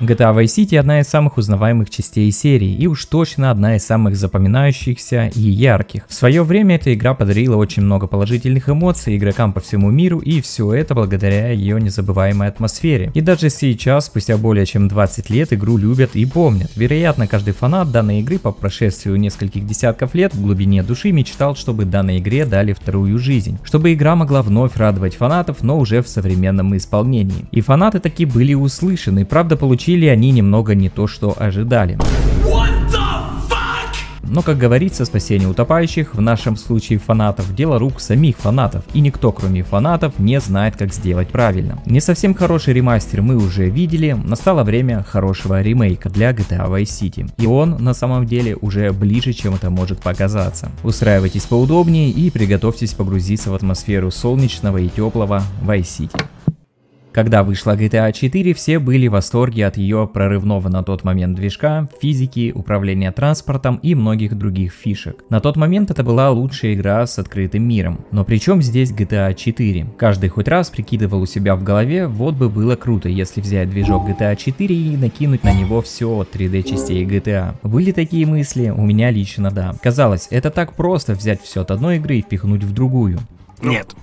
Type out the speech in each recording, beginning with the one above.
GTA Vice City одна из самых узнаваемых частей серии и уж точно одна из самых запоминающихся и ярких. В свое время эта игра подарила очень много положительных эмоций игрокам по всему миру, и все это благодаря ее незабываемой атмосфере. И даже сейчас, спустя более чем 20 лет, игру любят и помнят. Вероятно, каждый фанат данной игры по прошествию нескольких десятков лет в глубине души мечтал, чтобы данной игре дали вторую жизнь, чтобы игра могла вновь радовать фанатов, но уже в современном исполнении. И фанаты таки были услышаны, правда получили они немного не то, что ожидали. Но, как говорится, спасение утопающих, в нашем случае фанатов, дело рук самих фанатов, и никто, кроме фанатов, не знает, как сделать правильно. Не совсем хороший ремастер мы уже видели, настало время хорошего ремейка для GTA Vice City, и он на самом деле уже ближе, чем это может показаться. Устраивайтесь поудобнее и приготовьтесь погрузиться в атмосферу солнечного и теплого Vice City. Когда вышла GTA 4, все были в восторге от ее прорывного на тот момент движка, физики, управления транспортом и многих других фишек. На тот момент это была лучшая игра с открытым миром. Но при чем здесь GTA 4? Каждый хоть раз прикидывал у себя в голове, вот бы было круто, если взять движок GTA 4 и накинуть на него все от 3D частей GTA. Были такие мысли? У меня лично да. Казалось, это так просто взять все от одной игры и впихнуть в другую. Нет.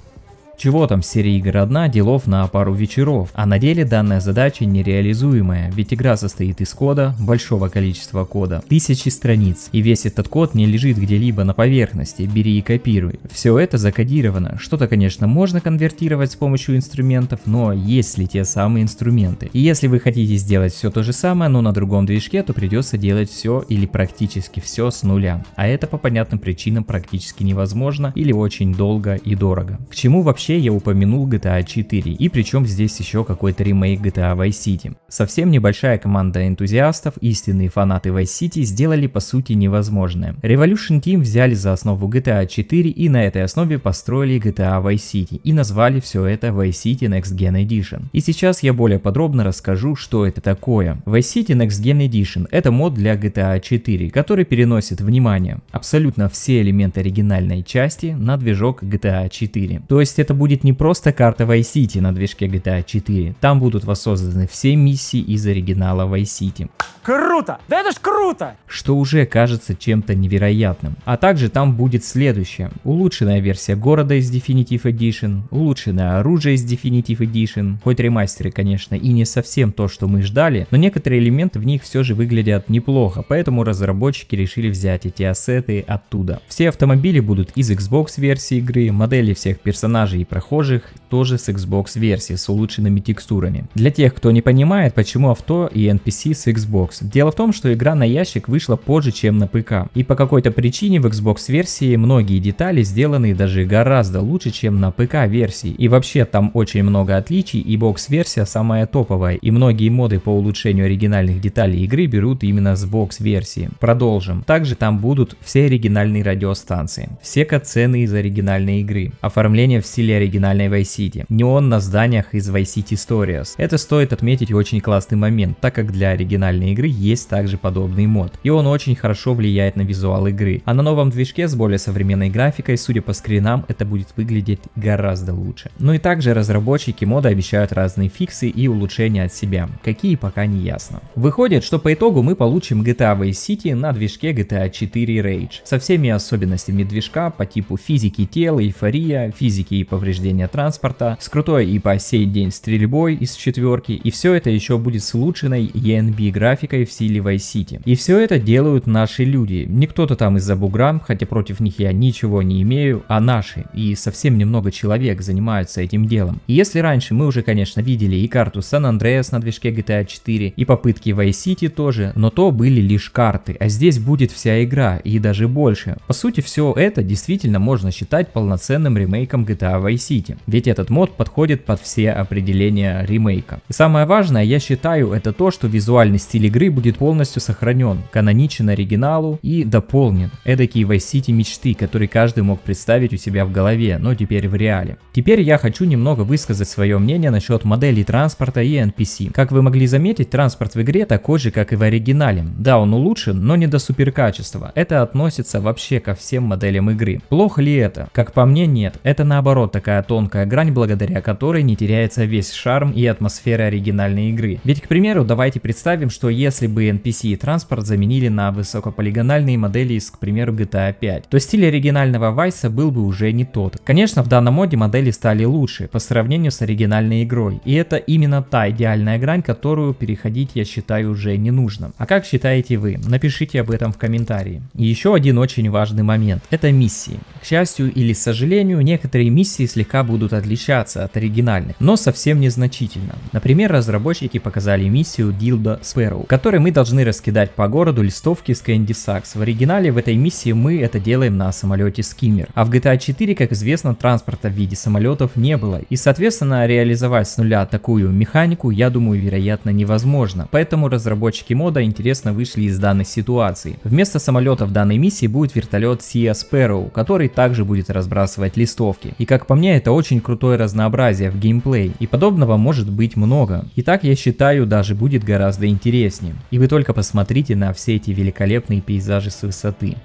Чего там, серия игр одна, делов на пару вечеров, а на деле данная задача нереализуемая, ведь игра состоит из кода, большого количества кода, тысячи страниц, и весь этот код не лежит где-либо на поверхности, бери и копируй. Все это закодировано, что-то, конечно, можно конвертировать с помощью инструментов, но есть ли те самые инструменты? И если вы хотите сделать все то же самое, но на другом движке, то придется делать все или практически все с нуля, а это по понятным причинам практически невозможно или очень долго и дорого. К чему вообще я упомянул GTA 4, и причем здесь еще какой-то ремейк GTA Vice City. Совсем небольшая команда энтузиастов, истинные фанаты Vice City, сделали по сути невозможное. Revolution Team взяли за основу GTA 4 и на этой основе построили GTA Vice City и назвали все это Vice City Next Gen Edition. И сейчас я более подробно расскажу, что это такое. Vice City Next Gen Edition — это мод для GTA 4, который переносит, внимание, абсолютно все элементы оригинальной части на движок GTA 4. То есть это будет не просто карта Vice City на движке GTA 4, там будут воссозданы все миссии из оригинала Vice City. Круто! Да это ж круто! Что уже кажется чем-то невероятным. А также там будет следующее: улучшенная версия города из Definitive Edition, улучшенное оружие из Definitive Edition, хоть ремастеры, конечно, и не совсем то, что мы ждали, но некоторые элементы в них все же выглядят неплохо, поэтому разработчики решили взять эти ассеты оттуда. Все автомобили будут из Xbox версии игры, модели всех персонажей и прохожих тоже с Xbox версии с улучшенными текстурами. Для тех, кто не понимает, почему авто и NPC с Xbox. Дело в том, что игра на ящик вышла позже, чем на ПК, и по какой-то причине в Xbox версии многие детали сделаны даже гораздо лучше, чем на ПК версии. И вообще там очень много отличий, и бокс версия самая топовая, и многие моды по улучшению оригинальных деталей игры берут именно с бокс версии. Продолжим. Также там будут все оригинальные радиостанции, все катсцены из оригинальной игры, оформление в стиле оригинальной Vice City, неон на зданиях из Vice City Stories. Это стоит отметить очень классный момент, так как для оригинальной игры есть также подобный мод, и он очень хорошо влияет на визуал игры. А на новом движке с более современной графикой, судя по скринам, это будет выглядеть гораздо лучше. Ну и также разработчики мода обещают разные фиксы и улучшения от себя, какие пока не ясно. Выходит, что по итогу мы получим GTA Vice City на движке GTA 4 Rage, со всеми особенностями движка по типу физики тела, эйфория, физики и повреждения транспорта, с крутой и по сей день стрельбой из четверки, и все это еще будет с улучшенной ENB графикой в стиле Vice City. И все это делают наши люди, не кто-то там из-за бугра, хотя против них я ничего не имею, а наши, и совсем немного человек занимаются этим делом. И если раньше мы уже, конечно, видели и карту Сан-Андреас на движке GTA 4, и попытки Vice City тоже, но то были лишь карты, а здесь будет вся игра, и даже больше. По сути, все это действительно можно считать полноценным ремейком GTA Vice City, ведь этот мод подходит под все определения ремейка. И самое важное, я считаю, это то, что визуальный стиль игры будет полностью сохранен, каноничен оригиналу и дополнен. Эдакие Vice City мечты, которые каждый мог представить у себя в голове, но теперь в реале. Теперь я хочу немного высказать свое мнение насчет моделей транспорта и NPC. Как вы могли заметить, транспорт в игре такой же, как и в оригинале. Да, он улучшен, но не до супер качества. Это относится вообще ко всем моделям игры. Плохо ли это? Как по мне, нет. Это наоборот такая тонкая грань, благодаря которой не теряется весь шарм и атмосфера оригинальной игры. Ведь, к примеру, давайте представим, что если бы NPC и транспорт заменили на высокополигональные модели из, к примеру, GTA 5, то стиль оригинального Vice был бы уже не тот. Конечно, в данном моде модели стали лучше по сравнению с оригинальной игрой, и это именно та идеальная грань, которую переходить, я считаю, уже не нужно. А как считаете вы? Напишите об этом в комментарии. И еще один очень важный момент – это миссии. К счастью или к сожалению, некоторые миссии слегка будут отличаться от оригинальных, но совсем незначительно. Например, разработчики показали миссию Dildo Sparrow, в которой мы должны раскидать по городу листовки с Candy Sacks. В оригинале в этой миссии мы это делаем на самолете Skimmer, а в GTA 4, как известно, транспорта в виде самолетов не было, и соответственно реализовать с нуля такую механику, я думаю, вероятно невозможно. Поэтому разработчики мода интересно вышли из данной ситуации. Вместо самолета в данной миссии будет вертолет Sea Sparrow, который также будет разбрасывать листовки. И как по мне, это очень крутое разнообразие в геймплей, и подобного может быть много. И так, я считаю, даже будет гораздо интереснее. И вы только посмотрите на все эти великолепные пейзажи с высоты.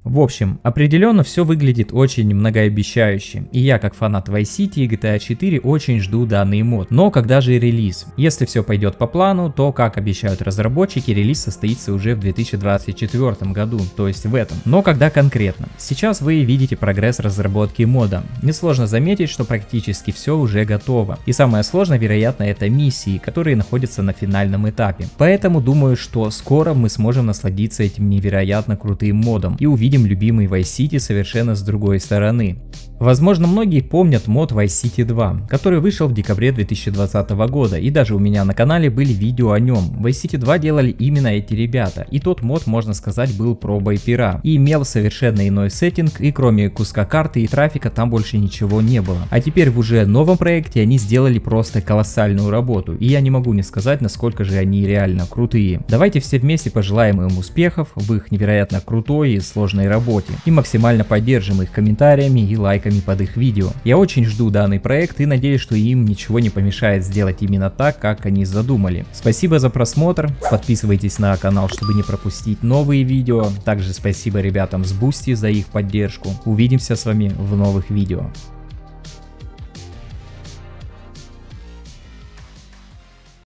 В общем, определенно все выглядит очень многообещающе, и я как фанат Vice City и GTA 4 очень жду данный мод. Но когда же релиз? Если все пойдет по плану, то, как обещают разработчики, релиз состоится уже в 2024 году, то есть в этом. Но когда конкретно? Сейчас вы видите прогресс разработки мода. Несложно заметить, что практически все уже готово. И самое сложное, вероятно, это миссии, которые находятся на финальном этапе. Поэтому думаю, что скоро мы сможем насладиться этим невероятно крутым модом и увидим любимый Vice City совершенно с другой стороны. Возможно, многие помнят мод Vice City 2, который вышел в декабре 2020 года, и даже у меня на канале были видео о нем. Vice City 2 делали именно эти ребята, и тот мод, можно сказать, был пробой пера, и имел совершенно иной сеттинг, и кроме куска карты и трафика там больше ничего не было. А теперь в уже новом проекте они сделали просто колоссальную работу, и я не могу не сказать, насколько же они реально крутые. Давайте все вместе пожелаем им успехов в их невероятно крутой и сложной работе, и максимально поддержим их комментариями и лайками под их видео. Я очень жду данный проект и надеюсь, что им ничего не помешает сделать именно так, как они задумали. Спасибо за просмотр, подписывайтесь на канал, чтобы не пропустить новые видео. Также спасибо ребятам с Boosty за их поддержку. Увидимся с вами в новых видео.